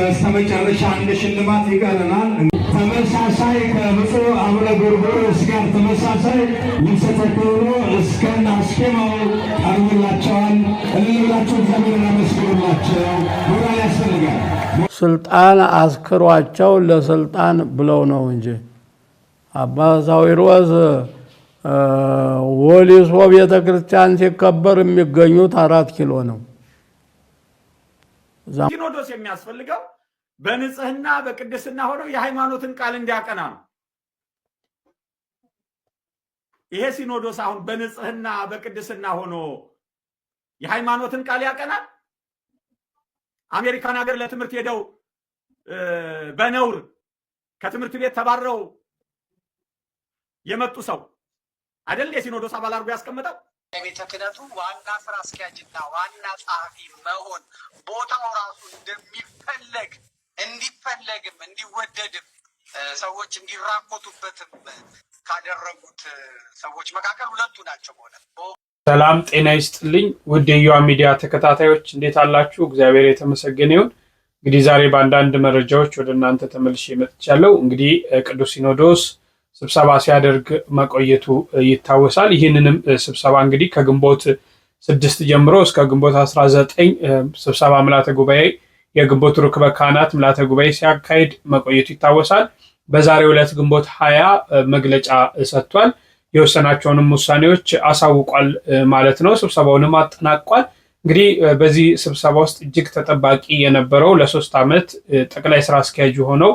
በስተመጨረሻ አንድ ሽልማት ይቀረናል። ተመሳሳይ ከብፁዕ አቡነ ጎርጎርዮስ ጋር ተመሳሳይ ልብሰ ተክህኖ እስከነ አስኬማው ቀርቦላቸዋል። እልላቸው እግዚአብሔርን አመስግኑላቸው። ሞራል ያስፈልጋል። ስልጣን አስክሯቸው ለስልጣን ብለው ነው እንጂ አባ ሳዊሮስ ወሊሶ ቤተክርስቲያን ሲከበር የሚገኙት 4 ኪሎ ነው። ሲኖዶስ የሚያስፈልገው በንጽህና በቅድስና ሆነው የሃይማኖትን ቃል እንዲያቀና ነው። ይሄ ሲኖዶስ አሁን በንጽህና በቅድስና ሆኖ የሃይማኖትን ቃል ያቀናል? አሜሪካን ሀገር ለትምህርት ሄደው በነውር ከትምህርት ቤት ተባረው የመጡ ሰው አይደል የሲኖዶስ አባል አድርጎ ያስቀመጠው? የቤተ ክህነቱ ዋና ስራ አስኪያጅና ዋና ጸሐፊ መሆን ቦታው ራሱ እንደሚፈለግ እንዲፈለግም እንዲወደድም ሰዎች እንዲራኮቱበትም ካደረጉት ሰዎች መካከል ሁለቱ ናቸው ማለት ነው። ሰላም ጤና ይስጥልኝ ውድ የዩአ ሚዲያ ተከታታዮች እንዴት አላችሁ? እግዚአብሔር የተመሰገነ ይሁን። እንግዲህ ዛሬ በአንዳንድ መረጃዎች ወደ እናንተ ተመልሼ መጥቻለሁ። እንግዲህ ቅዱስ ሲኖዶስ ስብሰባ ሲያደርግ መቆየቱ ይታወሳል። ይህንንም ስብሰባ እንግዲህ ከግንቦት 6 ጀምሮ እስከ ግንቦት 19 ስብሰባ ምልዓተ ጉባኤ የግንቦት ርክበ ካህናት ምልዓተ ጉባኤ ሲያካሂድ መቆየቱ ይታወሳል። በዛሬው ዕለት ግንቦት 20 መግለጫ ሰጥቷል። የወሰናቸውንም ውሳኔዎች አሳውቋል ማለት ነው። ስብሰባውንም አጠናቋል። እንግዲህ በዚህ ስብሰባ ውስጥ እጅግ ተጠባቂ የነበረው ለ3 ዓመት ጠቅላይ ስራ አስኪያጅ ሆነው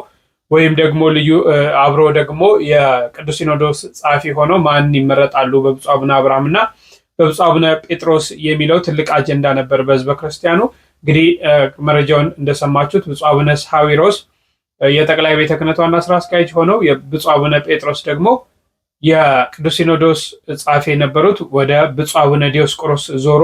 ወይም ደግሞ ልዩ አብሮ ደግሞ የቅዱስ ሲኖዶስ ጸሐፊ ሆነው ማን ይመረጣሉ በብፁዕ አቡነ አብርሃም እና በብፁዕ አቡነ ጴጥሮስ የሚለው ትልቅ አጀንዳ ነበር በህዝበ ክርስቲያኑ። እንግዲህ መረጃውን እንደሰማችሁት ብፁዕ አቡነ ሳዊሮስ የጠቅላይ ቤተ ክህነት ዋና ስራ አስኪያጅ ሆነው የብፁዕ አቡነ ጴጥሮስ ደግሞ የቅዱስ ሲኖዶስ ጸሐፊ የነበሩት ወደ ብፁዕ አቡነ ዲዮስቆሮስ ዞሮ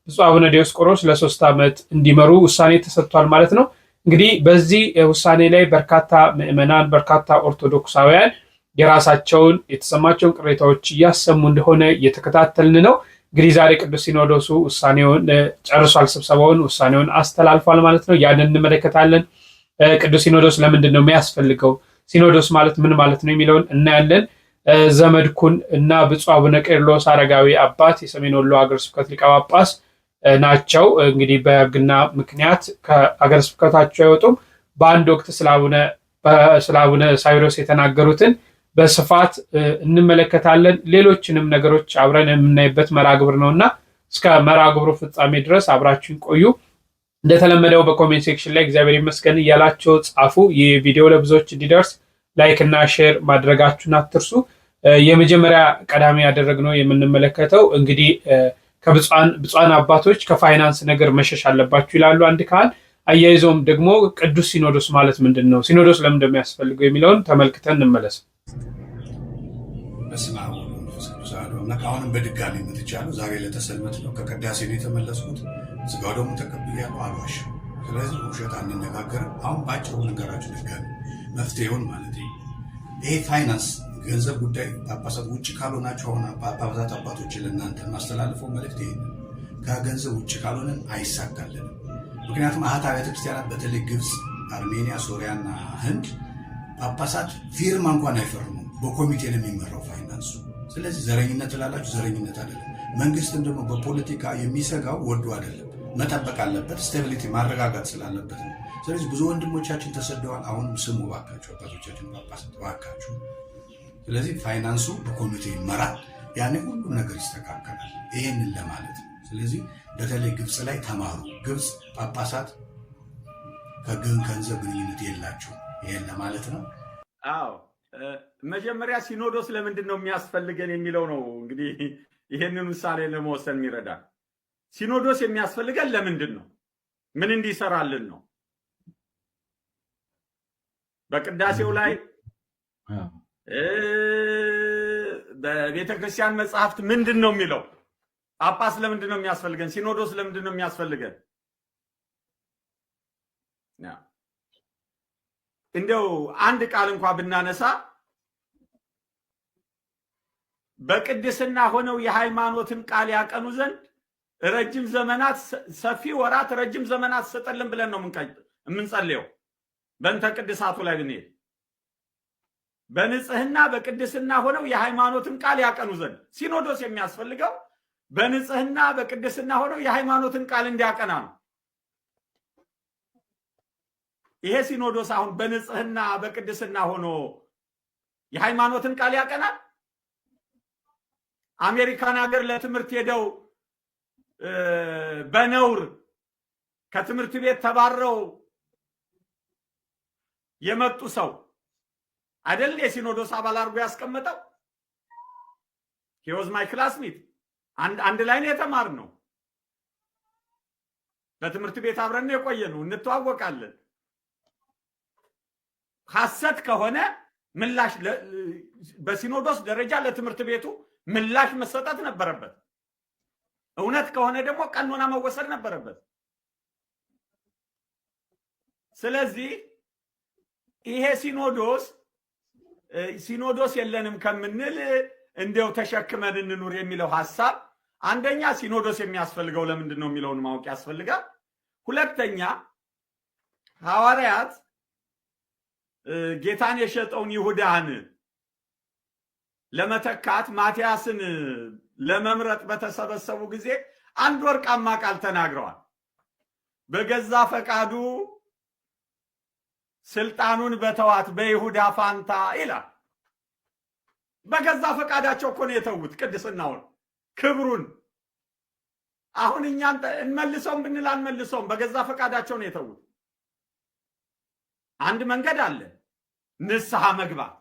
ብፁዕ አቡነ ዲዮስቆሮስ ለ3 ዓመት እንዲመሩ ውሳኔ ተሰጥቷል ማለት ነው። እንግዲህ በዚህ ውሳኔ ላይ በርካታ ምዕመናን በርካታ ኦርቶዶክሳውያን የራሳቸውን የተሰማቸውን ቅሬታዎች እያሰሙ እንደሆነ እየተከታተልን ነው። እንግዲህ ዛሬ ቅዱስ ሲኖዶሱ ውሳኔውን ጨርሷል፣ ስብሰባውን ውሳኔውን አስተላልፏል ማለት ነው። ያንን እንመለከታለን። ቅዱስ ሲኖዶስ ለምንድን ነው የሚያስፈልገው? ሲኖዶስ ማለት ምን ማለት ነው የሚለውን እናያለን። ዘመድኩን እና ብፁዕ አቡነ ቄርሎስ አረጋዊ አባት የሰሜን ወሎ ሀገረ ስብከት ሊቀ ጳጳስ ናቸው። እንግዲህ በሕግና ምክንያት ከሀገረ ስብከታቸው አይወጡም። በአንድ ወቅት ስለ አቡነ ሳዊሮስ የተናገሩትን በስፋት እንመለከታለን። ሌሎችንም ነገሮች አብረን የምናይበት መርሃ ግብር ነውና እስከ መርሃ ግብሩ ፍጻሜ ድረስ አብራችሁን ቆዩ። እንደተለመደው በኮሜንት ሴክሽን ላይ እግዚአብሔር ይመስገን እያላችሁ ጻፉ። ይህ ቪዲዮ ለብዙዎች እንዲደርስ ላይክ እና ሼር ማድረጋችሁን አትርሱ። የመጀመሪያ ቀዳሚ ያደረግነው የምንመለከተው እንግዲህ ከብፁዓን አባቶች ከፋይናንስ ነገር መሸሽ አለባችሁ ይላሉ አንድ ካህን። አያይዘውም ደግሞ ቅዱስ ሲኖዶስ ማለት ምንድን ነው፣ ሲኖዶስ ለምን እንደሚያስፈልገው የሚለውን ተመልክተን እንመለስ። በስመ አብ ወወልድ ወመንፈስ ቅዱስ አሐዱ አምላክ። አሁንም በድጋሚ መጥቻለሁ። ዛሬ ለተሰልመት ነው፣ ከቅዳሴ ነው የተመለስኩት። ስጋው ደግሞ ተቀብያለሁ፣ አልዋሽም። ስለዚህ ውሸት አንነጋገርም። አሁን ባጭሩ ነገራችሁ ድጋሚ መፍትሄውን ማለት ነው። ይሄ ፋይናንስ ገንዘብ ጉዳይ ጳጳሳት ውጭ ካልሆናችሁ አሁን ጳጳሳት አባቶች ለእናንተ ማስተላልፈው መልእክት ይሄ ነው። ከገንዘብ ውጭ ካልሆነን አይሳካልንም። ምክንያቱም አሃት አብያተ ክርስቲያናት በተለይ ግብፅ፣ አርሜኒያ፣ ሶሪያና ህንድ ጳጳሳት ፊርማ እንኳን አይፈርሙም። በኮሚቴ ነው የሚመራው ፋይናንሱ። ስለዚህ ዘረኝነት ትላላችሁ፣ ዘረኝነት አይደለም። መንግስትም ደግሞ በፖለቲካ የሚሰጋው ወዶ አይደለም፣ መጠበቅ አለበት፣ ስቴቢሊቲ ማረጋጋት ስላለበት ነው። ስለዚህ ብዙ ወንድሞቻችን ተሰደዋል። አሁንም ስሙ ባካችሁ፣ አባቶቻችን ጳጳሳት ባካችሁ። ስለዚህ ፋይናንሱ በኮሚቴ ይመራል፣ ያኔ ሁሉ ነገር ይስተካከላል። ይሄንን ለማለት ነው። ስለዚህ በተለይ ግብፅ ላይ ተማሩ። ግብፅ ጳጳሳት ከገንዘብ ግንኙነት የላቸው። ይሄን ለማለት ነው። አዎ መጀመሪያ ሲኖዶስ ለምንድን ነው የሚያስፈልገን የሚለው ነው እንግዲህ ይሄንን ውሳኔ ለመወሰን የሚረዳ። ሲኖዶስ የሚያስፈልገን ለምንድን ነው? ምን እንዲሰራልን ነው? በቅዳሴው ላይ በቤተ ክርስቲያን መጽሐፍት ምንድን ነው የሚለው? ጳጳስ ለምንድን ነው የሚያስፈልገን? ሲኖዶስ ለምንድን ነው የሚያስፈልገን? እንደው አንድ ቃል እንኳን ብናነሳ በቅድስና ሆነው የሃይማኖትን ቃል ያቀኑ ዘንድ ረጅም ዘመናት ሰፊ ወራት ረጅም ዘመናት ሰጠልን ብለን ነው የምንጸልየው። በእንተ ቅድሳቱ ላይ ብንሄድ በንጽህና በቅድስና ሆነው የሃይማኖትን ቃል ያቀኑ ዘንድ ሲኖዶስ የሚያስፈልገው በንጽህና በቅድስና ሆነው የሃይማኖትን ቃል እንዲያቀና ነው። ይሄ ሲኖዶስ አሁን በንጽህና በቅድስና ሆኖ የሃይማኖትን ቃል ያቀናል? አሜሪካን ሀገር ለትምህርት ሄደው በነውር ከትምህርት ቤት ተባረው የመጡ ሰው አይደል የሲኖዶስ አባል አድርጎ ያስቀመጠው? he was my classmate አንድ ላይ ነው የተማርነው። በትምህርት ቤት አብረን ነው የቆየነው፣ እንተዋወቃለን። ሐሰት ከሆነ ምላሽ በሲኖዶስ ደረጃ ለትምህርት ቤቱ ምላሽ መሰጠት ነበረበት። እውነት ከሆነ ደግሞ ቀኖና መወሰድ ነበረበት። ስለዚህ ይሄ ሲኖዶስ የለንም ከምንል እንደው ተሸክመን እንኑር የሚለው ሐሳብ አንደኛ ሲኖዶስ የሚያስፈልገው ለምንድን ነው የሚለውን ማወቅ ያስፈልጋል። ሁለተኛ ሐዋርያት ጌታን የሸጠውን ይሁዳን ለመተካት ማቲያስን ለመምረጥ በተሰበሰቡ ጊዜ አንድ ወርቃማ ቃል ተናግረዋል። በገዛ ፈቃዱ ስልጣኑን በተዋት በይሁዳ ፋንታ ይላል። በገዛ ፈቃዳቸው እኮ ነው የተዉት ቅድስናውን፣ ክብሩን። አሁን እኛን እንመልሰውም ብንል አንመልሰውም፣ በገዛ ፈቃዳቸው ነው የተዉት። አንድ መንገድ አለ፣ ንስሐ መግባት።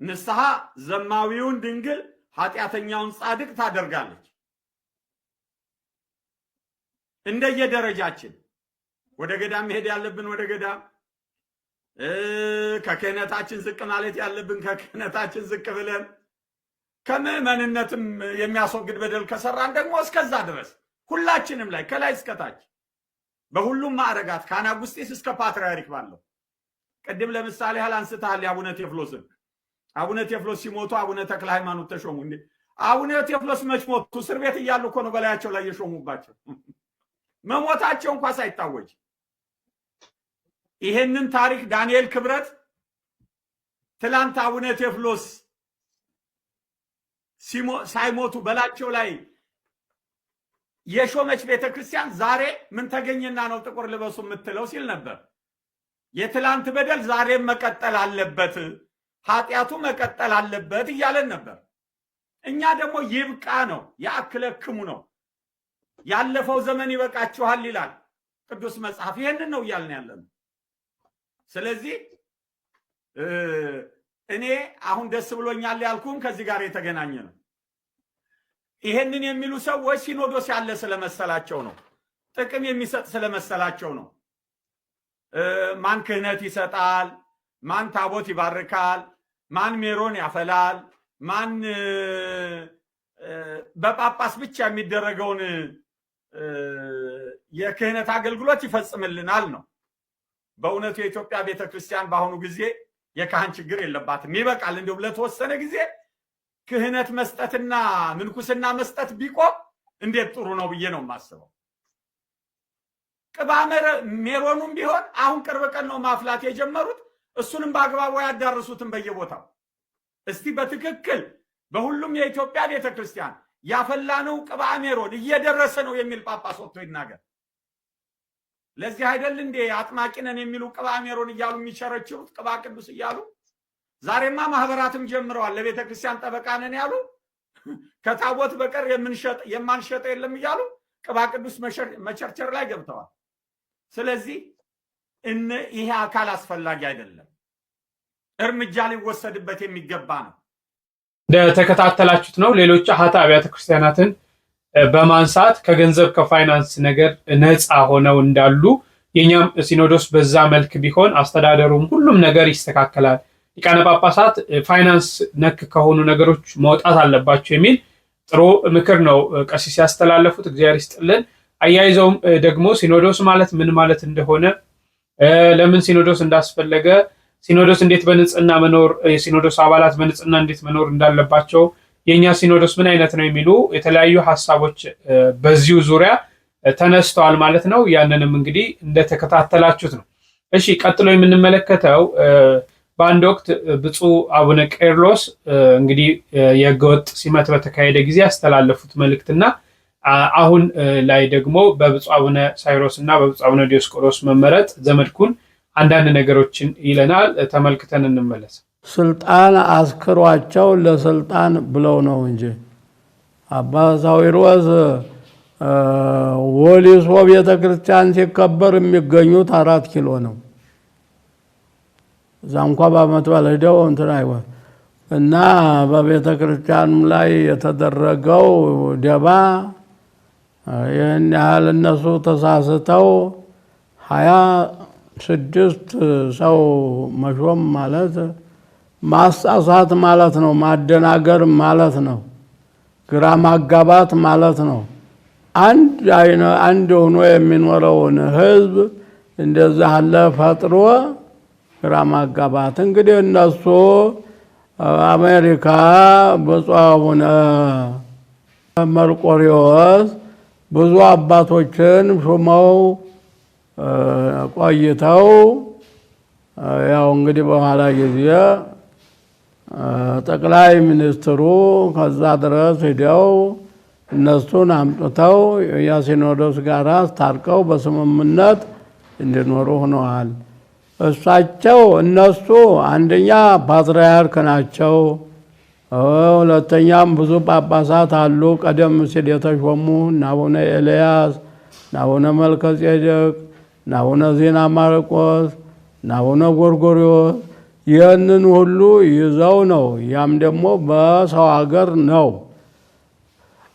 ንስሐ ዘማዊውን ድንግል ኃጢአተኛውን ጻድቅ ታደርጋለች። እንደየደረጃችን ወደ ገዳም መሄድ ያለብን ወደ ገዳም፣ ከክህነታችን ዝቅ ማለት ያለብን ከክህነታችን ዝቅ ብለን፣ ከምዕመንነትም የሚያስወግድ በደል ከሰራን ደግሞ እስከዛ ድረስ ሁላችንም ላይ ከላይ እስከታች በሁሉም ማዕረጋት ከአናጉስጢስ እስከ ፓትርያርክ ባለው። ቅድም ለምሳሌ ያህል አንስተሃል የአቡነ ቴዎፍሎስን። አቡነ ቴዎፍሎስ ሲሞቱ አቡነ ተክለ ሃይማኖት ተሾሙ። እንዴ አቡነ ቴዎፍሎስ መች ሞቱ? እስር ቤት እያሉ እኮ ነው በላያቸው ላይ የሾሙባቸው፣ መሞታቸው እንኳ ሳይታወጅ። ይሄንን ታሪክ ዳንኤል ክብረት ትላንት አቡነ ቴዎፍሎስ ሳይሞቱ በላቸው ላይ የሾመች ቤተክርስቲያን ዛሬ ምን ተገኘና ነው ጥቁር ልበሱ የምትለው ሲል ነበር። የትላንት በደል ዛሬም መቀጠል አለበት፣ ኃጢአቱ መቀጠል አለበት እያለን ነበር። እኛ ደግሞ ይብቃ ነው ያክለክሙ ነው፣ ያለፈው ዘመን ይበቃችኋል ይላል ቅዱስ መጽሐፍ። ይሄንን ነው እያልን ያለን። ስለዚህ እኔ አሁን ደስ ብሎኛል ያልኩን ከዚህ ጋር የተገናኘ ነው። ይሄንን የሚሉ ሰዎች ሲኖዶስ ያለ ስለመሰላቸው ነው፣ ጥቅም የሚሰጥ ስለመሰላቸው ነው። ማን ክህነት ይሰጣል፣ ማን ታቦት ይባርካል፣ ማን ሜሮን ያፈላል፣ ማን በጳጳስ ብቻ የሚደረገውን የክህነት አገልግሎት ይፈጽምልናል ነው። በእውነቱ የኢትዮጵያ ቤተክርስቲያን በአሁኑ ጊዜ የካህን ችግር የለባትም፣ ይበቃል። እንዲሁም ለተወሰነ ጊዜ ክህነት መስጠትና ምንኩስና መስጠት ቢቆም እንዴት ጥሩ ነው ብዬ ነው የማስበው። ቅባ ሜሮኑም ቢሆን አሁን ቅርብ ቀን ነው ማፍላት የጀመሩት። እሱንም በአግባቡ ያዳርሱትም በየቦታው። እስቲ በትክክል በሁሉም የኢትዮጵያ ቤተክርስቲያን ያፈላነው ቅባ ሜሮን እየደረሰ ነው የሚል ጳጳስ ወጥቶ ይናገር። ለዚህ አይደል እንዴ አጥማቂ ነን የሚሉ ቅባ ሜሮን እያሉ የሚቸረችሩት ቅባ ቅዱስ እያሉ? ዛሬማ ማህበራትም ጀምረዋል። ለቤተ ክርስቲያን ጠበቃ ነን ያሉ ከታቦት በቀር የማንሸጠ የለም እያሉ ቅባ ቅዱስ መቸርቸር ላይ ገብተዋል። ስለዚህ ይሄ አካል አስፈላጊ አይደለም፣ እርምጃ ሊወሰድበት የሚገባ ነው። እንደተከታተላችሁት ነው ሌሎች አሃት አብያተ ክርስቲያናትን በማንሳት ከገንዘብ ከፋይናንስ ነገር ነፃ ሆነው እንዳሉ፣ የኛም ሲኖዶስ በዛ መልክ ቢሆን አስተዳደሩም ሁሉም ነገር ይስተካከላል፣ ሊቃነ ጳጳሳት ፋይናንስ ነክ ከሆኑ ነገሮች መውጣት አለባቸው የሚል ጥሩ ምክር ነው ቀሲስ ያስተላለፉት። እግዚአብሔር ይስጥልን። አያይዘውም ደግሞ ሲኖዶስ ማለት ምን ማለት እንደሆነ፣ ለምን ሲኖዶስ እንዳስፈለገ፣ ሲኖዶስ እንዴት በንጽህና መኖር፣ የሲኖዶስ አባላት በንጽህና እንዴት መኖር እንዳለባቸው፣ የኛ ሲኖዶስ ምን አይነት ነው የሚሉ የተለያዩ ሐሳቦች በዚሁ ዙሪያ ተነስተዋል ማለት ነው። ያንንም እንግዲህ እንደተከታተላችሁት ነው። እሺ ቀጥሎ የምንመለከተው በአንድ ወቅት ብፁዕ አቡነ ቄርሎስ እንግዲህ የህገወጥ ሲመት በተካሄደ ጊዜ ያስተላለፉት መልእክትና አሁን ላይ ደግሞ በብፁዕ አቡነ ሳይሮስ እና በብፁዕ አቡነ ዲዮስቆሮስ መመረጥ ዘመድኩን አንዳንድ ነገሮችን ይለናል። ተመልክተን እንመለስ። ስልጣን አስክሯቸው ለስልጣን ብለው ነው እንጂ አባ ሳዊሮስ ወሊሶ ቤተክርስቲያን ሲከበር የሚገኙት 4 ኪሎ ነው። እዛ እንኳ በዓመት በዓል ሄደው እንትን አይወ እና በቤተክርስቲያን ላይ የተደረገው ደባ ይህን ያህል እነሱ ተሳስተው 26 ሰው መሾም ማለት ማሳሳት ማለት ነው። ማደናገር ማለት ነው። ግራ ማጋባት ማለት ነው። አንድ ሆኖ የሚኖረውን ህዝብ እንደዛ አለ ፈጥሮ ግራ ማጋባት። እንግዲህ እነሱ አሜሪካ ብፁዕ አቡነ መርቆሬዎስ ብዙ አባቶችን ሹመው ቆይተው ያው እንግዲህ በኋላ ጊዜ ጠቅላይ ሚኒስትሩ ከዛ ድረስ ሄደው እነሱን አምጥተው የሲኖዶስ ጋር ታርቀው በስምምነት እንዲኖሩ ሆነዋል። እነሱ አንደኛ ፓትርያርክ ናቸው። ሁለተኛም ብዙ ጳጳሳት አሉ ቀደም ሲል የተሾሙ አቡነ ኤልያስ፣ አቡነ መልከጼዴቅ፣ አቡነ ዜና ማርቆስ፣ አቡነ ጎርጎርዮስ ይህንን ሁሉ ይዘው ነው። ያም ደግሞ በሰው ሀገር ነው።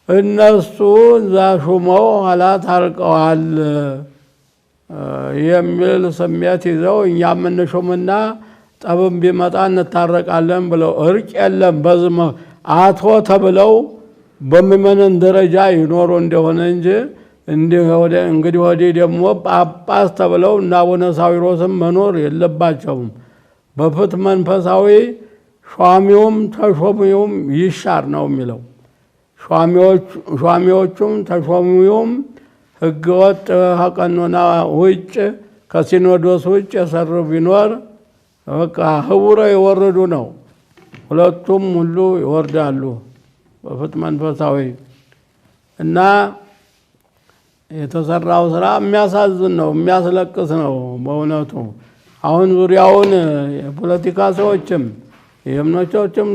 እነሱ እዛ ሹመው ኋላ ታርቀዋል የሚል ስሜት ይዘው እኛ የምንሹምና ጠብም ቢመጣ እንታረቃለን ብለው እርቅ የለም በዝም አቶ ተብለው በሚመነን ደረጃ ይኖሩ እንደሆነ እንጂ እንግዲህ ወዲህ ደግሞ ጳጳስ ተብለው እና አቡነ ሳዊሮስም መኖር የለባቸውም። በፍት መንፈሳዊ ሿሚውም ተሾሚውም ይሻር ነው የሚለው። ሿሚዎቹም ተሾሚውም ህገወጥ ከቀኖና ውጭ ከሲኖዶስ ውጭ የሰሩ ቢኖር በቃ ህቡረ የወረዱ ነው። ሁለቱም ሁሉ ይወርዳሉ በፍት መንፈሳዊ እና የተሰራው ስራ የሚያሳዝን ነው፣ የሚያስለቅስ ነው በእውነቱ። አሁን ዙሪያውን የፖለቲካ ሰዎችም የእምነቶችም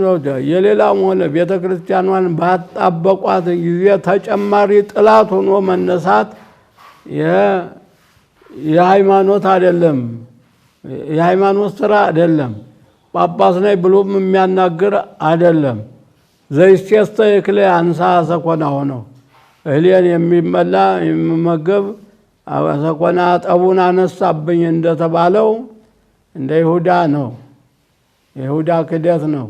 የሌላም ሆነ ቤተክርስቲያኗን ባጣበቋት ጊዜ ተጨማሪ ጥላት ሆኖ መነሳት የሃይማኖት አይደለም፣ የሃይማኖት ስራ አይደለም። ጳጳስ ነኝ ብሎም የሚያናግር አይደለም። ዘይስቴስተ ይክለ አንሳ ሰኮና ሆነው እህሌን የሚመላ የሚመገብ ሰኮና ጠቡን አነሳብኝ እንደተባለው እንደ ይሁዳ ነው። የይሁዳ ክደት ነው።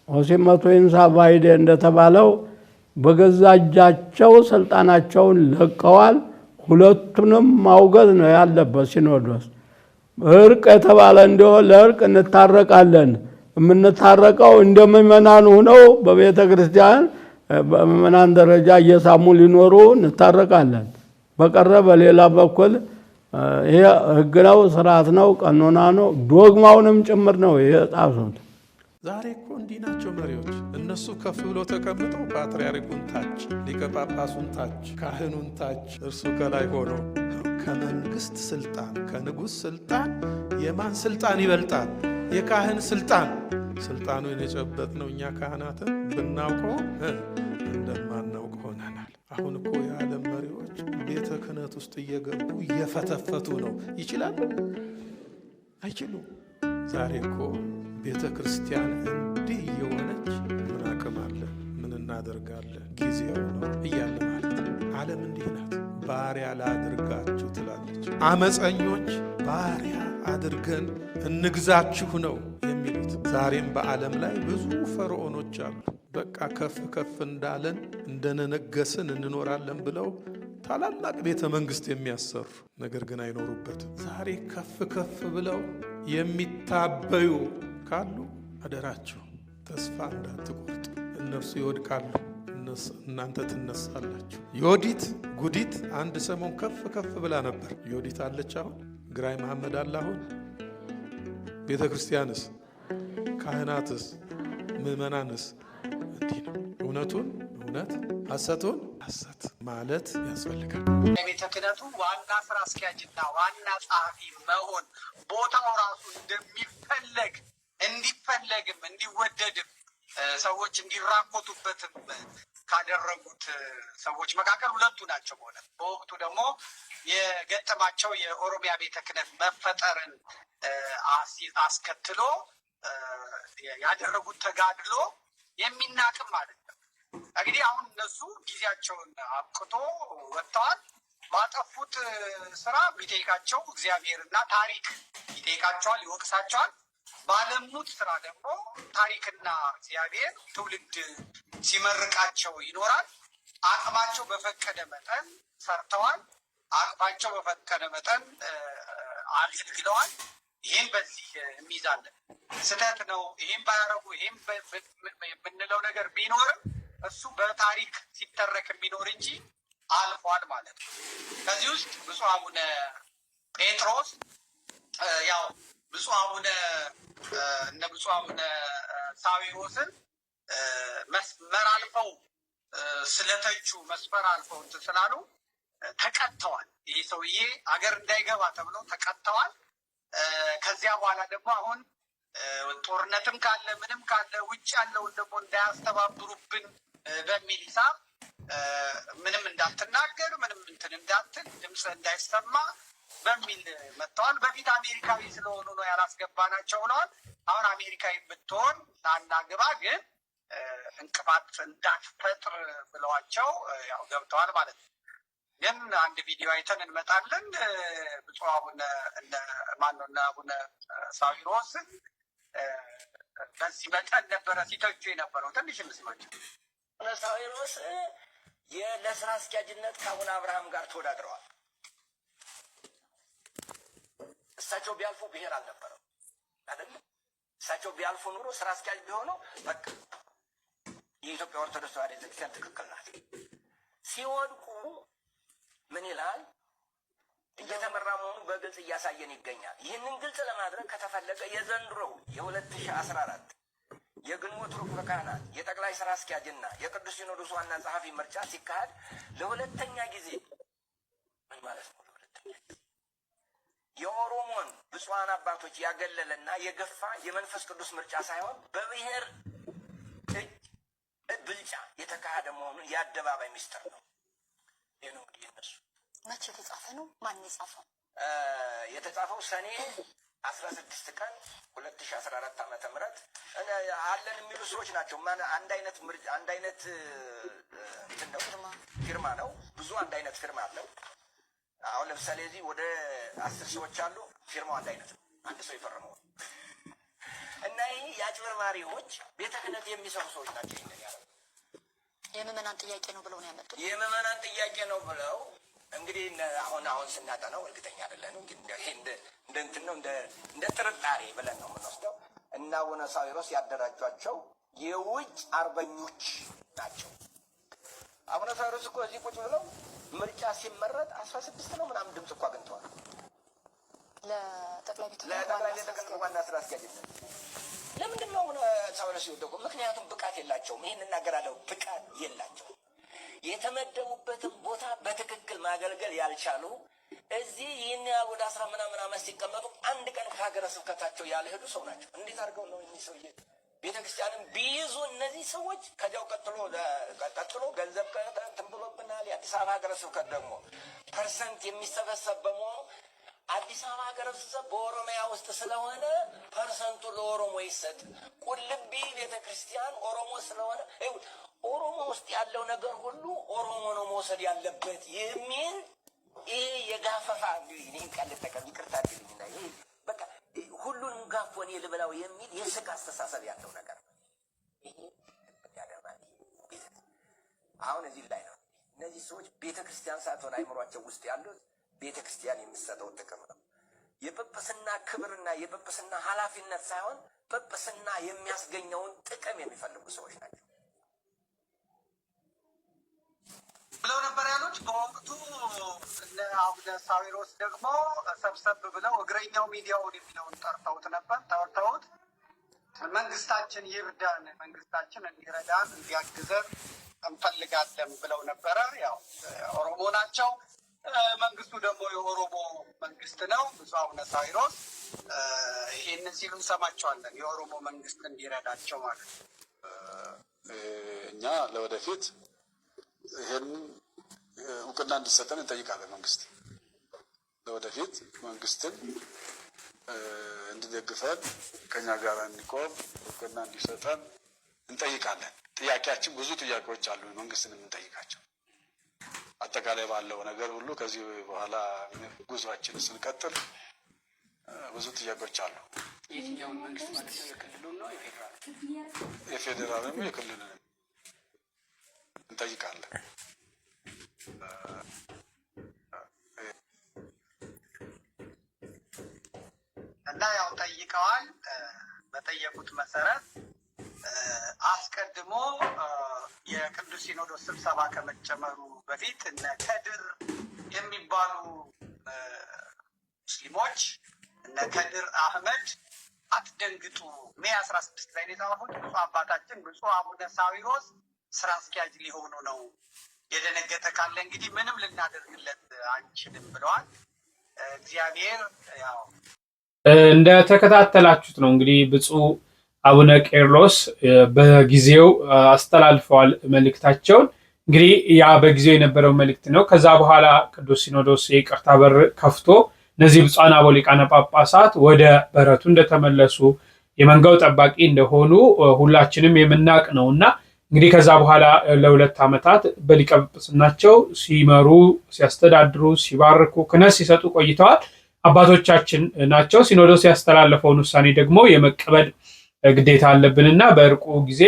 ወሲመቱ ይንሳ ባይደ እንደተባለው በገዛ እጃቸው ስልጣናቸውን ለቀዋል። ሁለቱንም ማውገዝ ነው ያለበት ሲኖዶስ። እርቅ የተባለ እንደሆነ ለእርቅ እንታረቃለን። የምንታረቀው እንደምእመናን ሆነው በቤተ ክርስቲያን በምእመናን ደረጃ እየሳሙ ሊኖሩ እንታረቃለን። በቀረ በሌላ በኩል ይሄ ህግ ነው፣ ስርዓት ነው፣ ቀኖና ነው፣ ዶግማውንም ጭምር ነው የጣሱት። ዛሬ እኮ እንዲህ ናቸው መሪዎች። እነሱ ከፍ ብሎ ተቀምጠው ፓትርያርኩን ታች፣ ሊቀ ጳጳሱን ታች፣ ካህኑን ታች፣ እርሱ ከላይ ሆኖ ከመንግስት ስልጣን ከንጉሥ ስልጣን የማን ስልጣን ይበልጣል? የካህን ስልጣን። ስልጣኑን የጨበጥነው እኛ ካህናትን ብናውቀው እንደማናውቅ ሆነናል። አሁን እኮ የዓለም መሪዎች ቤተ ክህነት ውስጥ እየገቡ እየፈተፈቱ ነው። ይችላሉ? አይችሉም። ዛሬ እኮ ቤተ ክርስቲያን እንዲህ እየሆነች ምን አቅም አለ? ምን እናደርጋለን? ጊዜው ነው እያለ ማለት ዓለም እንዲህ ናት። ባሪያ ላድርጋችሁ ትላለች። አመፀኞች ባሪያ አድርገን እንግዛችሁ ነው የሚሉት። ዛሬም በዓለም ላይ ብዙ ፈርዖኖች አሉ። በቃ ከፍ ከፍ እንዳለን እንደነገስን እንኖራለን ብለው ታላላቅ ቤተ መንግስት የሚያሰሩ ነገር ግን አይኖሩበትም። ዛሬ ከፍ ከፍ ብለው የሚታበዩ ካሉ አደራችሁ ተስፋ እንዳትቆርጡ። እነርሱ ይወድቃሉ፣ እናንተ ትነሳላችሁ። ዮዲት ጉዲት አንድ ሰሞን ከፍ ከፍ ብላ ነበር። ዮዲት አለች አሁን ግራኝ መሐመድ አለ። አሁን ቤተ ክርስቲያንስ፣ ካህናትስ፣ ምዕመናንስ እንዲህ ነው። እውነቱን እውነት ሐሰቱን ሐሰት ማለት ያስፈልጋል። የቤተ ክህነቱ ዋና ስራ አስኪያጅና ዋና ጸሐፊ መሆን ቦታው ራሱ እንደሚፈለግ እንዲፈለግም እንዲወደድም ሰዎች እንዲራኮቱበትም ካደረጉት ሰዎች መካከል ሁለቱ ናቸው። በወቅቱ ደግሞ የገጠማቸው የኦሮሚያ ቤተ ክህነት መፈጠርን አስከትሎ ያደረጉት ተጋድሎ የሚናቅም ማለት ነው። እንግዲህ አሁን እነሱ ጊዜያቸውን አብቅቶ ወጥተዋል። ባጠፉት ስራ ቢጠይቃቸው እግዚአብሔርና ታሪክ ይጠይቃቸዋል፣ ይወቅሳቸዋል። ባለሙት ስራ ደግሞ ታሪክና እግዚአብሔር ትውልድ ሲመርቃቸው ይኖራል። አቅማቸው በፈቀደ መጠን ሰርተዋል። አቅማቸው በፈቀደ መጠን አገልግለዋል። ይህን በዚህ የሚይዛለን ስህተት ነው። ይህም ባያረጉ ይህም የምንለው ነገር ቢኖርም እሱ በታሪክ ሲተረክ የሚኖር እንጂ አልፏል ማለት ነው። ከዚህ ውስጥ ብፁዕ አቡነ ጴጥሮስ ያው ብፁዕ አቡነ እነ ብፁዕ አቡነ ሳዊሮስን መስመር አልፈው ስለተቹ መስመር አልፈው እንትን ስላሉ ተቀጥተዋል። ይህ ሰውዬ አገር እንዳይገባ ተብለው ተቀጥተዋል። ከዚያ በኋላ ደግሞ አሁን ጦርነትም ካለ ምንም ካለ ውጭ ያለውን ደግሞ እንዳያስተባብሩብን በሚል ሂሳብ ምንም እንዳትናገር ምንም እንትን እንዳትል ድምፅ እንዳይሰማ በሚል መጥተዋል። በፊት አሜሪካዊ ስለሆኑ ነው ያላስገባናቸው ብለዋል። አሁን አሜሪካዊ ብትሆን ናናግባ ግን እንቅፋት እንዳትፈጥር ብለዋቸው ያው ገብተዋል ማለት ነው። ግን አንድ ቪዲዮ አይተን እንመጣለን። ብፁዕ አቡነ ማነው እና አቡነ ሳዊሮስን በዚህ መጠን ነበረ ሲተቹ የነበረው። ትንሽ ምስሎች አቡነ ሳዊሮስ ለስራ አስኪያጅነት ከአቡነ አብርሃም ጋር ተወዳድረዋል። እሳቸው ቢያልፉ ብሔር አልነበረም አይደለም። እሳቸው ቢያልፉ ኑሮ ስራ አስኪያጅ ቢሆነው በቃ የኢትዮጵያ ኦርቶዶክስ ተዋሕዶ ቤተክርስቲያን ትክክል ናት። ሲወድቁ ምን ይላል? እየተመራ መሆኑ በግልጽ እያሳየን ይገኛል። ይህንን ግልጽ ለማድረግ ከተፈለገ የዘንድሮው የ2014 የግንቦት ሩብ ካህናት የጠቅላይ ስራ አስኪያጅና የቅዱስ ሲኖዶስ ዋና ጸሐፊ ምርጫ ሲካሄድ ለሁለተኛ ጊዜ ምን ማለት ነው? ለሁለተኛ ጊዜ የኦሮሞን ብፁዓን አባቶች ያገለለና የገፋ የመንፈስ ቅዱስ ምርጫ ሳይሆን በብሔር ብልጫ የተካሄደ መሆኑን የአደባባይ ሚስጥር ነው። ይህ ነው እንግዲህ እነሱ መቼ የተጻፈ ነው? ማን የጻፈው? የተጻፈው ሰኔ 16 ቀን 2014 ዓመተ ምህረት አለን የሚሉ ሰዎች ናቸው። አንድ አይነት ፊርማ ነው። ብዙ አንድ አይነት ፊርማ አለው። አሁን ለምሳሌ እዚህ ወደ 10 ሰዎች አሉ። ፊርማው አንድ አይነት ነው። አንድ ሰው የፈረመው እና ይህ የአጭበርባሪዎች ቤተ ክህነት የሚሰሩ ሰዎች ናቸው። ይሄን ያለው የምዕመናን ጥያቄ ነው ብለው ነው ያመጡት። የምዕመናን ጥያቄ ነው ብለው እንግዲህ አሁን ስናጠናው እርግጠኛ አይደለም። እንግዲህ እንደ እንትን ነው እንደ ጥርጣሬ ብለን ነው የምንወስደው። እና አቡነ ሳዊሮስ ያደራጇቸው የውጭ አርበኞች ናቸው። አቡነ ሳዊሮስ እኮ እዚህ ቁጭ ብለው ምርጫ ሲመረጥ 16 ነው ምናምን ድምፅ እኮ አግኝተዋል። ለጠቅላይ ቤተ ክህነት ዋና ስራ አስኪያጅነት ለምንድን ነው አቡነ ሳዊሮስ ሲወደቁ? ምክንያቱም ብቃት የላቸውም። ይህን እናገራለሁ። ብቃት የላቸውም። የተመደቡበትን ቦታ በትክክል ማገልገል ያልቻሉ እዚህ ይህን ያህል ወደ 10 ምናምን ዓመት ሲቀመጡ አንድ ቀን ከሀገረ ስብከታቸው ያልሄዱ ሰው ናቸው። እንዴት አድርገው ነው እኚህ ሰውዬ ቤተክርስቲያንም ቢይዙ እነዚህ ሰዎች ከዚያው ቀጥሎ ገንዘብ እንትን ብሎብናል። የአዲስ አበባ ሀገረ ስብከት ደግሞ ፐርሰንት የሚሰበሰብ በመሆኑ አዲስ አበባ ሀገረ ስብከት በኦሮሚያ ውስጥ ስለሆነ ፐርሰንቱ ለኦሮሞ ይሰጥ። ቁልቢ ቤተክርስቲያን ኦሮሞ ስለሆነ ኦሮሞ ውስጥ ያለው ነገር ሁሉ ኦሮሞ ነው መውሰድ ያለበት የሚል ይሄ የጋፈፋ እንግዲህ ቃል ተቀም ይቅርታ አድርግልኝና ይሄ በቃ ሁሉንም ጋፎን ልብላው የሚል የስጋ አስተሳሰብ ያለው ነገር ነው። ይሄ ያደርጋል። አሁን እዚህ ላይ ነው እነዚህ ሰዎች ቤተክርስቲያን ሳትሆን አይምሯቸው ውስጥ ያሉት ቤተክርስቲያን የሚሰጠው ጥቅም ነው። የጵጵስና ክብርና የጵጵስና ኃላፊነት ሳይሆን ጵጵስና የሚያስገኘውን ጥቅም የሚፈልጉ ሰዎች ናቸው። ብለው ነበር ያሉት። በወቅቱ እነ አቡነ ሳዊሮስ ደግሞ ሰብሰብ ብለው እግረኛው ሚዲያውን የሚለውን ጠርተውት መንግስታችን ይርዳን፣ መንግስታችን እንዲረዳን እንዲያግዘን እንፈልጋለን ብለው ነበረ። ያው ኦሮሞ ናቸው። መንግስቱ ደግሞ የኦሮሞ መንግስት ነው። ብፁዕ አቡነ ሳዊሮስ ይሄንን ሲሉ እንሰማቸዋለን። የኦሮሞ መንግስት እንዲረዳቸው ማለት ነው። እኛ ለወደፊት ይሄን እውቅና እንዲሰጠን እንጠይቃለን። መንግስት ለወደፊት መንግስትን እንዲደግፈን ከኛ ጋር እንዲቆም እውቅና እንዲሰጠን እንጠይቃለን። ጥያቄያችን ብዙ ጥያቄዎች አሉ፣ መንግስትን የምንጠይቃቸው አጠቃላይ ባለው ነገር ሁሉ። ከዚህ በኋላ ጉዟችን ስንቀጥል ብዙ ጥያቄዎች አሉ። የትኛውን መንግስት ማለት ነው? የክልሉን ነው የፌዴራል? የፌዴራልም የክልሉንም እንጠይቃለን። እና ያው ጠይቀዋል። በጠየቁት መሰረት አስቀድሞ የቅዱስ ሲኖዶስ ስብሰባ ከመጨመሩ በፊት እነ ከድር የሚባሉ ሙስሊሞች እነ ከድር አህመድ አትደንግጡ፣ ሜይ 16 ላይ የጻፉት ብፁዕ አባታችን ብፁዕ አቡነ ሳዊሮስ ስራ አስኪያጅ ሊሆኑ ነው። የደነገጠ ካለ እንግዲህ ምንም ልናደርግለት አንችልም ብለዋል። እግዚአብሔር ያው እንደተከታተላችሁት ነው እንግዲህ ብፁዕ አቡነ ቄርሎስ በጊዜው አስተላልፈዋል መልእክታቸውን። እንግዲህ ያ በጊዜው የነበረው መልእክት ነው። ከዛ በኋላ ቅዱስ ሲኖዶስ የይቅርታ በር ከፍቶ እነዚህ ብፁዓን አበው ሊቃነ ጳጳሳት ወደ በረቱ እንደተመለሱ የመንጋው ጠባቂ እንደሆኑ ሁላችንም የምናውቅ ነውና እንግዲህ ከዛ በኋላ ለ2 ዓመታት በሊቀ ጵጵስናቸው ሲመሩ፣ ሲያስተዳድሩ፣ ሲባርኩ፣ ክህነት ሲሰጡ ቆይተዋል። አባቶቻችን ናቸው። ሲኖዶስ ያስተላለፈውን ውሳኔ ደግሞ የመቀበል ግዴታ አለብንና በእርቁ ጊዜ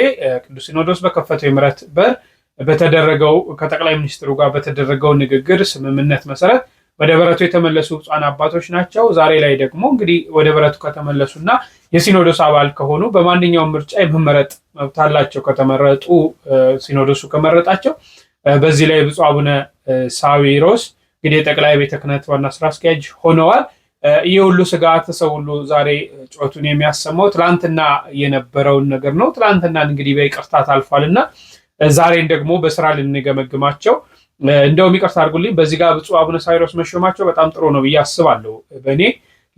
ቅዱስ ሲኖዶስ በከፈተው የምህረት በር በተደረገው ከጠቅላይ ሚኒስትሩ ጋር በተደረገው ንግግር ስምምነት መሰረት ወደ በረቱ የተመለሱ ብፁዓን አባቶች ናቸው። ዛሬ ላይ ደግሞ እንግዲህ ወደ በረቱ ከተመለሱና የሲኖዶስ አባል ከሆኑ በማንኛውም ምርጫ የመመረጥ መብት አላቸው። ከተመረጡ ሲኖዶሱ ከመረጣቸው። በዚህ ላይ ብፁዕ አቡነ ሳዊሮስ እንግዲህ የጠቅላይ ቤተ ክህነት ዋና ስራ አስኪያጅ ሆነዋል። ይህ ሁሉ ስጋት ሰው ሁሉ ዛሬ ጮቱን የሚያሰማው ትላንትና የነበረውን ነገር ነው። ትላንትና እንግዲህ በይቅርታ ታልፏልና ዛሬን ደግሞ በስራ ልንገመግማቸው እንደውም ይቅርታ አድርጉልኝ፣ በዚህ ጋር ብፁዕ አቡነ ሳዊሮስ መሾማቸው በጣም ጥሩ ነው ብዬ አስባለሁ። በእኔ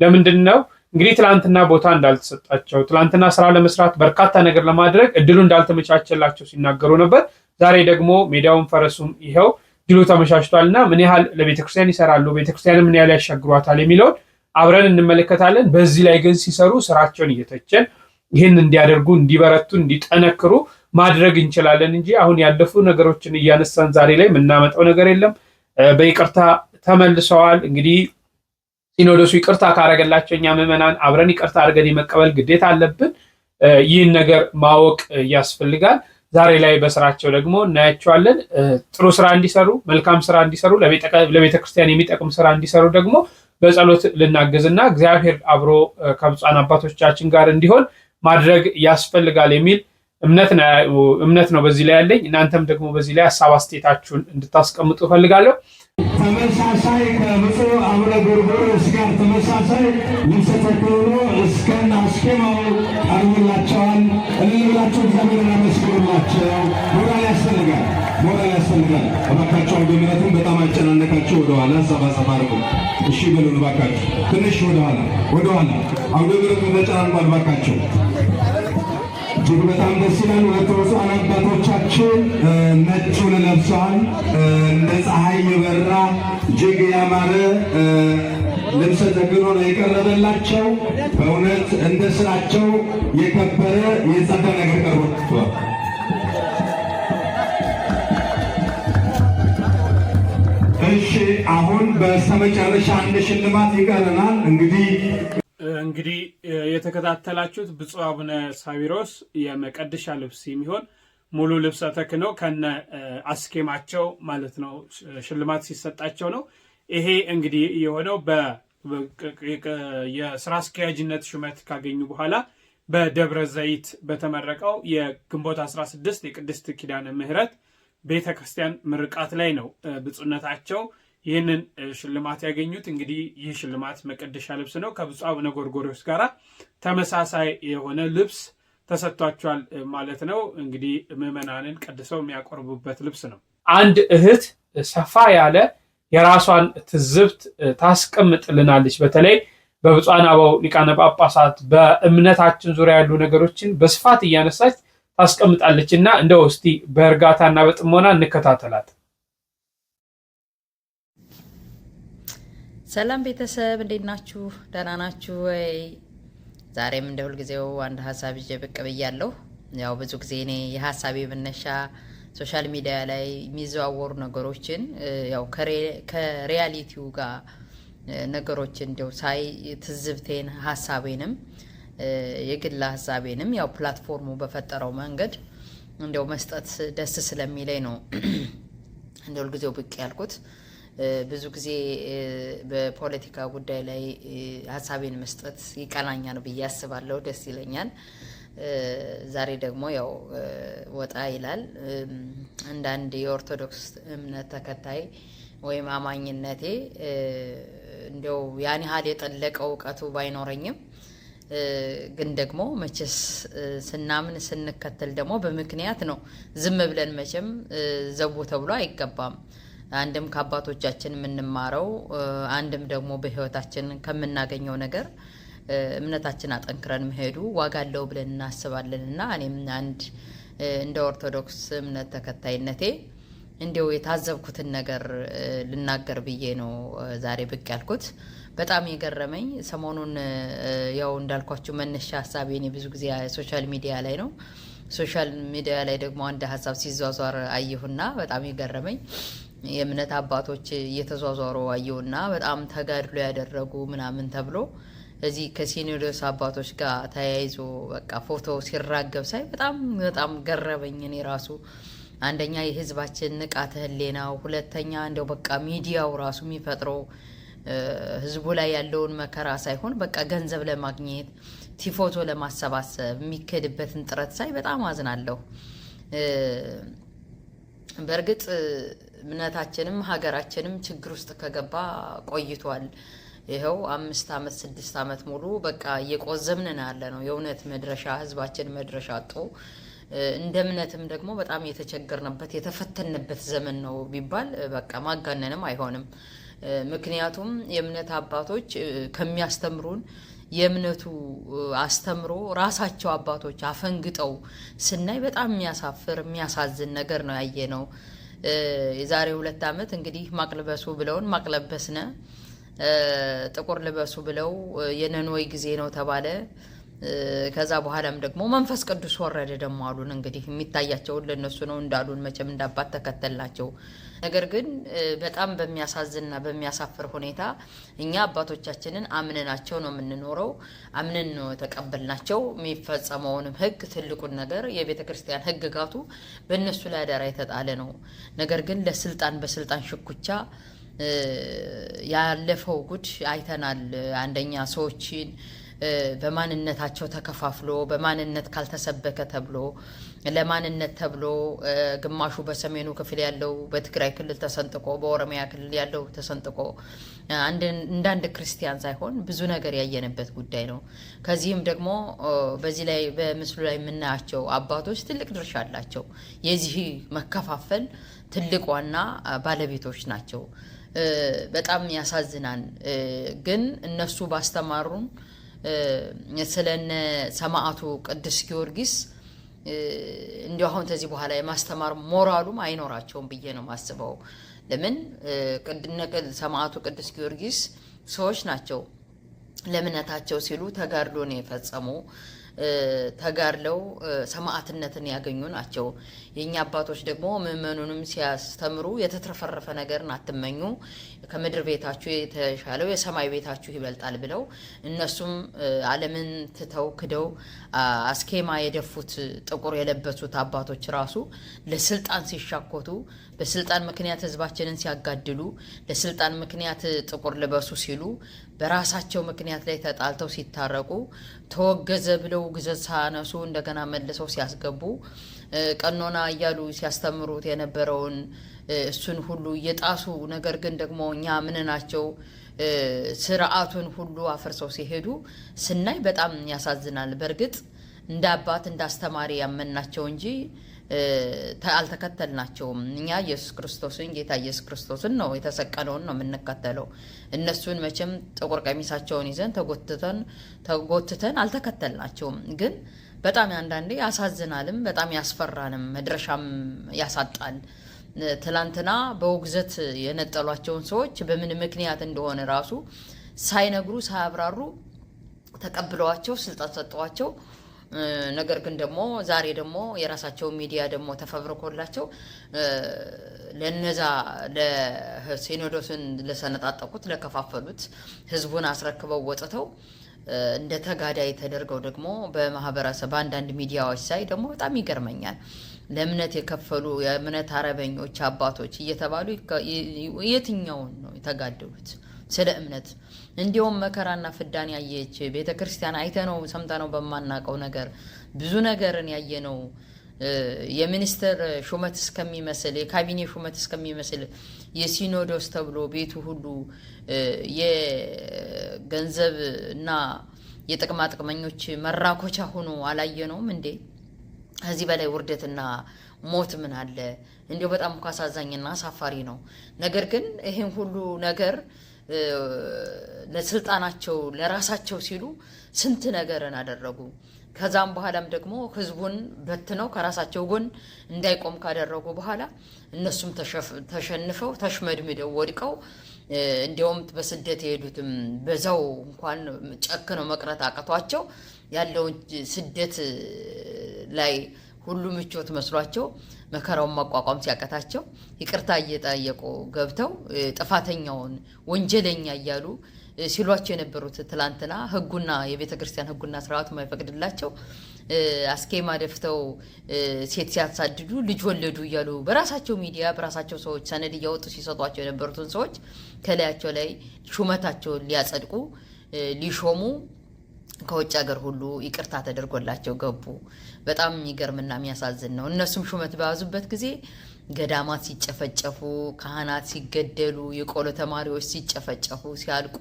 ለምንድን ነው እንግዲህ ትላንትና ቦታ እንዳልተሰጣቸው፣ ትላንትና ስራ ለመስራት በርካታ ነገር ለማድረግ እድሉ እንዳልተመቻቸላቸው ሲናገሩ ነበር። ዛሬ ደግሞ ሜዳውን ፈረሱም ይኸው ድሉ ተመቻችቷልና ምን ያህል ለቤተክርስቲያን ይሰራሉ፣ ቤተክርስቲያን ምን ያህል ያሻግሯታል የሚለውን አብረን እንመለከታለን። በዚህ ላይ ግን ሲሰሩ ስራቸውን እየተቸን ይህን እንዲያደርጉ፣ እንዲበረቱ፣ እንዲጠነክሩ ማድረግ እንችላለን እንጂ አሁን ያለፉ ነገሮችን እያነሳን ዛሬ ላይ የምናመጣው ነገር የለም። በይቅርታ ተመልሰዋል። እንግዲህ ሲኖዶሱ ይቅርታ ካረገላቸው እኛ ምዕመናን አብረን ይቅርታ አድርገን የመቀበል ግዴታ አለብን። ይህን ነገር ማወቅ ያስፈልጋል። ዛሬ ላይ በስራቸው ደግሞ እናያቸዋለን። ጥሩ ስራ እንዲሰሩ፣ መልካም ስራ እንዲሰሩ፣ ለቤተክርስቲያን የሚጠቅም ስራ እንዲሰሩ ደግሞ በጸሎት ልናገዝና እግዚአብሔር አብሮ ከብፁዓን አባቶቻችን ጋር እንዲሆን ማድረግ ያስፈልጋል የሚል እምነት ነው በዚህ ላይ ያለኝ። እናንተም ደግሞ በዚህ ላይ ሀሳብ አስተያየታችሁን እንድታስቀምጡ እፈልጋለሁ። ተመሳሳይ ከብፁዕ አቡነ ጎርጎርዮስ ጋር ተመሳሳይ ልብሰ ተክህኖ እስከነ አስኬማው ቀርቦላቸዋል። እልላቸው እግዚአብሔርን አመስግኑላቸው። ሞራል ያስፈልጋል፣ ሞራል ያስፈልጋል። እባካቸው አውደ ምሕረቱን በጣም አጨናነቃቸው። ወደኋላ ሰባሰባ አድርጉ። እሺ በሉን እባካቸው፣ ትንሽ ወደኋላ ወደኋላ። አውደ ምሕረቱን ተጨናንቋል እባካቸው። እጅግ በጣም ደስ ይላል። ሁለቱ ብፁዓን አባቶቻችን ነጩን ለብሰዋል። እንደ ፀሐይ የበራ እጅግ ያማረ ልብሰ ተክህኖ ነው የቀረበላቸው። በእውነት እንደ ስራቸው የከበረ የጸዳ ነገር ቀርቧል። እሺ አሁን በስተመጨረሻ አንድ ሽልማት ይቀረናል። እንግዲህ የተከታተላችሁት ብፁዕ አቡነ ሳዊሮስ የመቀደሻ ልብስ የሚሆን ሙሉ ልብሰ ተክህኖ ከነ አስኬማቸው ማለት ነው ሽልማት ሲሰጣቸው ነው። ይሄ እንግዲህ የሆነው የስራ አስኪያጅነት ሹመት ካገኙ በኋላ በደብረ ዘይት በተመረቀው የግንቦት 16 የቅድስት ኪዳነ ምሕረት ቤተ ክርስቲያን ምርቃት ላይ ነው ብፁዕነታቸው ይህንን ሽልማት ያገኙት። እንግዲህ ይህ ሽልማት መቀደሻ ልብስ ነው። ከብፁዕ አቡነ ጎርጎርዮስ ጋር ተመሳሳይ የሆነ ልብስ ተሰጥቷቸዋል ማለት ነው። እንግዲህ ምዕመናንን ቀድሰው የሚያቆርቡበት ልብስ ነው። አንድ እህት ሰፋ ያለ የራሷን ትዝብት ታስቀምጥልናለች። በተለይ በብፁዓን አበው ሊቃነ ጳጳሳት በእምነታችን ዙሪያ ያሉ ነገሮችን በስፋት እያነሳች ታስቀምጣለች እና እንደው እስቲ በእርጋታና በጥሞና እንከታተላት። ሰላም ቤተሰብ እንዴት ናችሁ? ደህና ናችሁ ወይ? ዛሬም እንደ ሁልጊዜው አንድ ሀሳብ ይዤ ብቅ ብያለሁ። ያው ብዙ ጊዜ እኔ የሀሳቤ መነሻ ሶሻል ሚዲያ ላይ የሚዘዋወሩ ነገሮችን ያው ከሪያሊቲው ጋር ነገሮችን እንደው ሳይ ትዝብቴን ሀሳቤንም የግል ሀሳቤንም ያው ፕላትፎርሙ በፈጠረው መንገድ እንደው መስጠት ደስ ስለሚለኝ ነው እንደ ሁልጊዜው ብቅ ያልኩት። ብዙ ጊዜ በፖለቲካ ጉዳይ ላይ ሀሳቤን መስጠት ይቀናኛል ብዬ አስባለሁ፣ ደስ ይለኛል። ዛሬ ደግሞ ያው ወጣ ይላል። አንዳንድ የኦርቶዶክስ እምነት ተከታይ ወይም አማኝነቴ እንደው ያን ያህል የጠለቀ እውቀቱ ባይኖረኝም ግን ደግሞ መቼስ ስናምን ስንከተል ደግሞ በምክንያት ነው። ዝም ብለን መቼም ዘቡ ተብሎ አይገባም። አንድም ከአባቶቻችን የምንማረው አንድም ደግሞ በህይወታችን ከምናገኘው ነገር እምነታችን አጠንክረን መሄዱ ዋጋ አለው ብለን እናስባለን እና እኔም አንድ እንደ ኦርቶዶክስ እምነት ተከታይነቴ እንዲው የታዘብኩትን ነገር ልናገር ብዬ ነው ዛሬ ብቅ ያልኩት። በጣም የገረመኝ ሰሞኑን ያው እንዳልኳችሁ መነሻ ሀሳቤ እኔ ብዙ ጊዜ ሶሻል ሚዲያ ላይ ነው። ሶሻል ሚዲያ ላይ ደግሞ አንድ ሀሳብ ሲዟዟር አየሁና በጣም የገረመኝ የእምነት አባቶች እየተዟዟሩ አየሁና በጣም ተጋድሎ ያደረጉ ምናምን ተብሎ እዚህ ከሲኖዶስ አባቶች ጋር ተያይዞ በቃ ፎቶ ሲራገብ ሳይ በጣም ገረመኝ። እኔ ራሱ አንደኛ የህዝባችን ንቃተ ህሊናው፣ ሁለተኛ እንደው በቃ ሚዲያው ራሱ የሚፈጥረው ህዝቡ ላይ ያለውን መከራ ሳይሆን በቃ ገንዘብ ለማግኘት ቲፎቶ ለማሰባሰብ የሚከድበትን ጥረት ሳይ በጣም አዝናለሁ። በእርግጥ እምነታችንም ሀገራችንም ችግር ውስጥ ከገባ ቆይቷል። ይኸው 5 ዓመት 6 ዓመት ሙሉ በቃ እየቆዘምን ያለ ነው። የእውነት መድረሻ ህዝባችን መድረሻ አጥቶ እንደ እምነትም ደግሞ በጣም የተቸገርንበት የተፈተንበት ዘመን ነው ቢባል በቃ ማጋነንም አይሆንም። ምክንያቱም የእምነት አባቶች ከሚያስተምሩን የእምነቱ አስተምሮ ራሳቸው አባቶች አፈንግጠው ስናይ በጣም የሚያሳፍር የሚያሳዝን ነገር ነው ያየነው። የዛሬ 2 ዓመት እንግዲህ ማቅለበሱ ብለውን ማቅለበስነ ጥቁር ልበሱ ብለው የነኖይ ጊዜ ነው ተባለ። ከዛ በኋላም ደግሞ መንፈስ ቅዱስ ወረደ ደግሞ አሉን። እንግዲህ የሚታያቸው ለነሱ ነው እንዳሉን መቼም እንዳባት ተከተልናቸው። ነገር ግን በጣም በሚያሳዝንና በሚያሳፍር ሁኔታ እኛ አባቶቻችንን አምነናቸው ነው የምንኖረው፣ አምነን ነው ተቀበልናቸው። የሚፈጸመውንም ህግ ትልቁን ነገር የቤተ ክርስቲያን ህግጋቱ በእነሱ ላይ አደራ የተጣለ ነው። ነገር ግን ለስልጣን በስልጣን ሽኩቻ ያለፈው ጉድ አይተናል። አንደኛ ሰዎችን በማንነታቸው ተከፋፍሎ በማንነት ካልተሰበከ ተብሎ ለማንነት ተብሎ ግማሹ በሰሜኑ ክፍል ያለው በትግራይ ክልል ተሰንጥቆ በኦሮሚያ ክልል ያለው ተሰንጥቆ አንድ ክርስቲያን ሳይሆን ብዙ ነገር ያየንበት ጉዳይ ነው። ከዚህም ደግሞ በዚህ ላይ በምስሉ ላይ የምናያቸው አባቶች ትልቅ ድርሻ አላቸው። የዚህ መከፋፈል ትልቅ ዋና ባለቤቶች ናቸው። በጣም ያሳዝናል። ግን እነሱ ባስተማሩን ስለነ ሰማዕቱ ቅዱስ ጊዮርጊስ እንዲሁ አሁን ከዚህ በኋላ የማስተማር ሞራሉም አይኖራቸውም ብዬ ነው ማስበው። ለምን ሰማዕቱ ቅዱስ ጊዮርጊስ ሰዎች ናቸው ለእምነታቸው ሲሉ ተጋድሎን የፈጸሙ ተጋድለው ሰማዕትነትን ያገኙ ናቸው። የኛ አባቶች ደግሞ ምእመኑንም ሲያስተምሩ የተትረፈረፈ ነገርን አትመኙ፣ ከምድር ቤታችሁ የተሻለው የሰማይ ቤታችሁ ይበልጣል ብለው እነሱም ዓለምን ትተው ክደው አስኬማ የደፉት ጥቁር የለበሱት አባቶች ራሱ ለስልጣን ሲሻኮቱ፣ በስልጣን ምክንያት ህዝባችንን ሲያጋድሉ፣ ለስልጣን ምክንያት ጥቁር ልበሱ ሲሉ በራሳቸው ምክንያት ላይ ተጣልተው ሲታረቁ ተወገዘ ብለው ግዘት ሳነሱ እንደገና መልሰው ሲያስገቡ ቀኖና እያሉ ሲያስተምሩት የነበረውን እሱን ሁሉ እየጣሱ ነገር ግን ደግሞ እኛ ምን ናቸው ስርዓቱን ሁሉ አፈርሰው ሲሄዱ ስናይ በጣም ያሳዝናል። በርግጥ እንደ አባት እንደ አስተማሪ ያመናቸው እንጂ አልተከተልናቸውም። እኛ ኢየሱስ ክርስቶስን ጌታ ኢየሱስ ክርስቶስን ነው የተሰቀለውን ነው የምንከተለው። እነሱን መቼም ጥቁር ቀሚሳቸውን ይዘን ተጎትተን አልተከተልናቸውም። ግን በጣም አንዳንዴ ያሳዝናልም በጣም ያስፈራንም መድረሻም ያሳጣል። ትላንትና በውግዘት የነጠሏቸውን ሰዎች በምን ምክንያት እንደሆነ ራሱ ሳይነግሩ ሳያብራሩ ተቀብለዋቸው ስልጣን ሰጠዋቸው። ነገር ግን ደግሞ ዛሬ ደግሞ የራሳቸው ሚዲያ ደግሞ ተፈብርኮላቸው ለነዛ ለሲኖዶስን ለሰነጣጠቁት ለከፋፈሉት ህዝቡን አስረክበው ወጥተው እንደ ተጋዳይ ተደርገው ደግሞ በማህበረሰብ አንዳንድ ሚዲያዎች ሳይ ደግሞ በጣም ይገርመኛል። ለእምነት የከፈሉ የእምነት አረበኞች አባቶች እየተባሉ የትኛውን ነው የተጋደሉት? ስለ እምነት እንዲሁም መከራና ፍዳን ያየች ቤተክርስቲያን አይተነው ሰምተነው በማናቀው ነገር ብዙ ነገርን ያየነው የሚኒስትር ሹመት እስከሚመስል የካቢኔ ሹመት እስከሚመስል የሲኖዶስ ተብሎ ቤቱ ሁሉ የገንዘብ እና የጥቅማ ጥቅመኞች መራኮቻ ሆኖ አላየነውም እንዴ? ከዚህ በላይ ውርደትና ሞት ምን አለ? እንዲሁ በጣም አሳዛኝና አሳፋሪ ነው። ነገር ግን ይሄን ሁሉ ነገር ለስልጣናቸው ለራሳቸው ሲሉ ስንት ነገርን አደረጉ። ከዛም በኋላም ደግሞ ህዝቡን በትነው ከራሳቸው ጎን እንዳይቆም ካደረጉ በኋላ እነሱም ተሸንፈው ተሽመድምደው ወድቀው እንዲያውም በስደት የሄዱትም በዛው እንኳን ጨክነው መቅረት አቅቷቸው ያለውን ስደት ላይ ሁሉ ምቾት መስሏቸው መከራውን ማቋቋም ሲያቀታቸው ይቅርታ እየጠየቁ ገብተው ጥፋተኛውን ወንጀለኛ እያሉ ሲሏቸው የነበሩት ትላንትና ህጉና የቤተክርስቲያን ህጉና ስርዓቱ የማይፈቅድላቸው አስኬማ ደፍተው ሴት ሲያሳድዱ ልጅ ወለዱ እያሉ በራሳቸው ሚዲያ በራሳቸው ሰዎች ሰነድ እያወጡ ሲሰጧቸው የነበሩትን ሰዎች ከላያቸው ላይ ሹመታቸውን ሊያጸድቁ ሊሾሙ ከውጭ ሀገር ሁሉ ይቅርታ ተደርጎላቸው ገቡ። በጣም የሚገርምና የሚያሳዝን ነው። እነሱም ሹመት በያዙበት ጊዜ ገዳማት ሲጨፈጨፉ፣ ካህናት ሲገደሉ፣ የቆሎ ተማሪዎች ሲጨፈጨፉ ሲያልቁ፣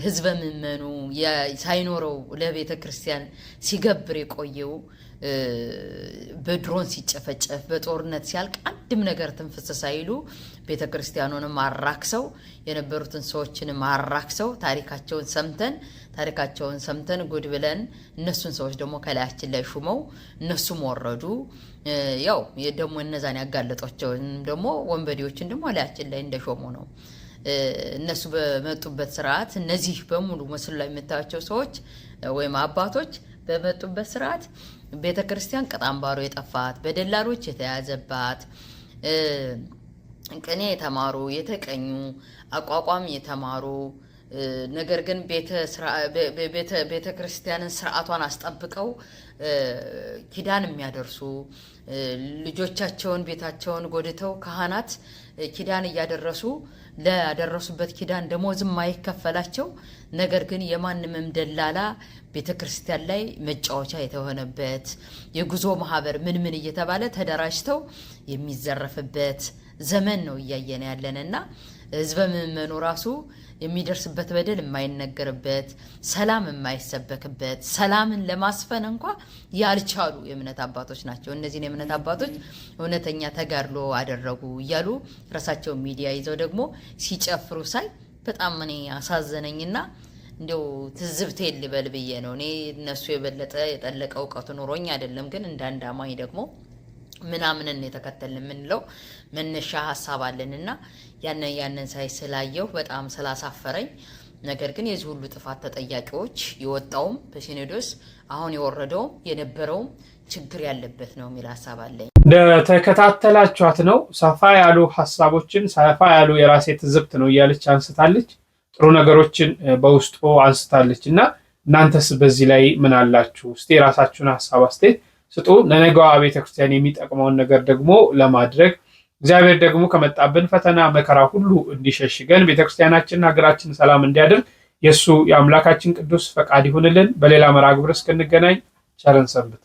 ህዝበ ምእመኑ ሳይኖረው ለቤተ ክርስቲያን ሲገብር የቆየው በድሮን ሲጨፈጨፍ በጦርነት ሲያልቅ አንድም ነገር ትንፍስ ሳይሉ ቤተ ክርስቲያኑንም አራክሰው የነበሩትን ሰዎችንም አራክሰው ታሪካቸውን ሰምተን ጉድ ብለን እነሱን ሰዎች ደግሞ ከላያችን ላይ ሹመው እነሱም ወረዱ። ያው ደግሞ እነዛን ያጋለጧቸውን ደግሞ ወንበዴዎችን ደግሞ ላያችን ላይ እንደሾሙ ነው። እነሱ በመጡበት ስርዓት እነዚህ በሙሉ መስሉ ላይ የምታዩቸው ሰዎች ወይም አባቶች በመጡበት ስርዓት ቤተክርስቲያን ቀጣምባሮ የጠፋት በደላሎች የተያዘባት ቅኔ የተማሩ የተቀኙ አቋቋም የተማሩ ነገር ግን ቤተ ክርስቲያንን ስርዓቷን አስጠብቀው ኪዳን የሚያደርሱ ልጆቻቸውን ቤታቸውን ጎድተው ካህናት ኪዳን እያደረሱ ለያደረሱበት ኪዳን ደሞዝም ማይከፈላቸው ነገር ግን የማንምም ደላላ ቤተክርስቲያን ላይ መጫወቻ የተሆነበት የጉዞ ማህበር ምን እየተባለ ተደራጅተው የሚዘረፍበት ዘመን ነው እያየን ያለንና ህዝበ ምእመኑ ራሱ የሚደርስበት በደል የማይነገርበት ሰላም የማይሰበክበት ሰላምን ለማስፈን እንኳ ያልቻሉ የእምነት አባቶች ናቸው። እነዚህን የእምነት አባቶች እውነተኛ ተጋድሎ አደረጉ እያሉ ራሳቸው ሚዲያ ይዘው ደግሞ ሲጨፍሩ ሳይ በጣም እኔ አሳዘነኝና እንደው ትዝብቴ ልበል ብዬ ነው። እኔ እነሱ የበለጠ የጠለቀ እውቀቱ ኖሮኝ አይደለም፣ ግን እንዳንድ አማኝ ደግሞ ምናምንን የተከተልን የምንለው መነሻ ሀሳብ አለንና ያንን ሳይ ስላየው በጣም ስላሳፈረኝ፣ ነገር ግን የዚህ ሁሉ ጥፋት ተጠያቂዎች የወጣውም በሲኖዶስ አሁን የወረደውም የነበረውም ችግር ያለበት ነው የሚል ሀሳብ አለኝ። እንደተከታተላችኋት ነው። ሰፋ ያሉ ሀሳቦችን ሰፋ ያሉ የራሴ ትዝብት ነው እያለች አንስታለች። ጥሩ ነገሮችን በውስጡ አንስታለች እና እናንተስ በዚህ ላይ ምን አላችሁ? እስቲ የራሳችሁን ሀሳብ አስተያየት ስጡ። ለነገዋ ቤተክርስቲያን የሚጠቅመውን ነገር ደግሞ ለማድረግ እግዚአብሔር ደግሞ ከመጣብን ፈተና መከራ ሁሉ እንዲሸሽገን ቤተክርስቲያናችንና ሀገራችን ሰላም እንዲያደርግ የእሱ የአምላካችን ቅዱስ ፈቃድ ይሁንልን። በሌላ መርሃ ግብር እስክንገናኝ ቸርን ሰንብት።